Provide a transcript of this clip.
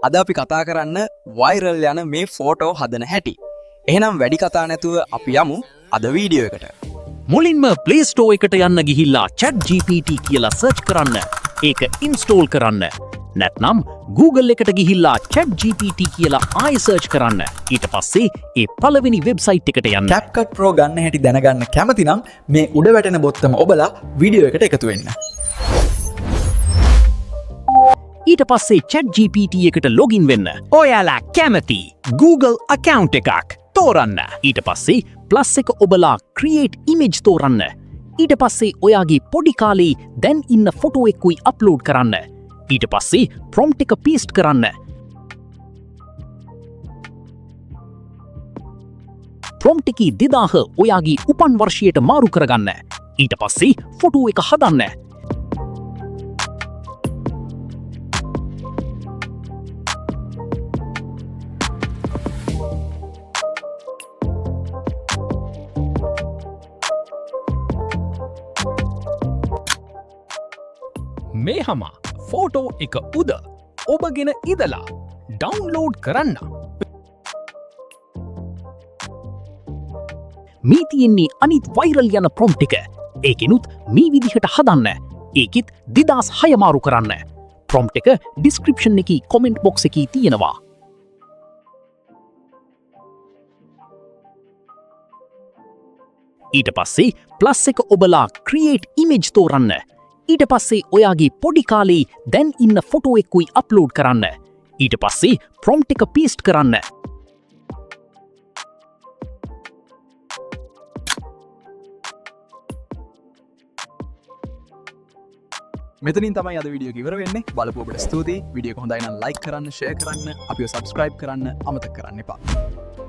අද අපි කතා කරන්න වයිරල් යන මේ ෆෝටෝ හදන හැටි. එහෙනම් වැඩි කතා නැතුව අපි යමු අද වීඩියෝ එකට. මුලින්ම Play Store එකට යන්න ගිහිල්ලා ChatGPT කියලා සර්ච් කරන්න. ඒක ඉන්ස්ටෝල් කරන්න. නැත්නම් Google එකට ගිහිල්ලා ChatGPT කියලා ආයෙ සර්ච් කරන්න. ඊට පස්සේ ඒ පළවෙනි වෙබ්සයිට් එකට යන්න. CapCut Pro ගන්න හැටි දැනගන්න කැමති නම් මේ උඩ වැටෙන බොත්තම ඔබලා වීඩියෝ එකට එකතු වෙන්න. ඊට පස්සේ ChatGPT එකට ලොගින් වෙන්න. ඔයාලා කැමති Google account එකක් තෝරන්න. ඊට පස්සේ plus එක ඔබලා create image තෝරන්න. ඊට පස්සේ ඔයාගේ පොඩි කාලේ දැන් ඉන්න ෆොටෝ එකකුයි අප්ලෝඩ් කරන්න. ඊට පස්සේ prompt එක paste කරන්න. prompt එකේ 2000 ඔයාගේ උපන් වර්ෂයට මාරු කරගන්න. ඊට පස්සේ ෆොටෝ එක හදන්න. මේ හම ෆෝටෝ එක උද ඔබගෙන ඉදලා ඩවුන්ලෝඩ් කරන්න. මේ තියෙන්නේ අනිත් වයිරල් යන ප්‍රොම්ප්ට් එක. ඒකෙනුත් මේ විදිහට හදන්න. ඒකෙත් 2006 මාරු කරන්න. ප්‍රොම්ප්ට් එක ඩිස්ක්‍රිප්ෂන් එකේ කොමෙන්ට් බොක්ස් එකේ තියෙනවා. ඊට පස්සේ ප්ලස් එක ඔබලා ක්‍රියේට් ඉමේජ් තෝරන්න. ඊට පස්සේ ඔයාගේ පොඩි කාලේ දැන් ඉන්න ෆොටෝ එකකුයි අප්ලෝඩ් කරන්න. ඊට පස්සේ ප්‍රොම්ප්ට් එක paste කරන්න. මෙතනින් තමයි අද වීඩියෝ එක ඉවර වෙන්නේ. බලපු ඔබට ස්තුතියි. වීඩියෝ එක හොඳයි නම් like කරන්න, share කරන්න, අපිව subscribe කරන්න අමතක කරන්න එපා.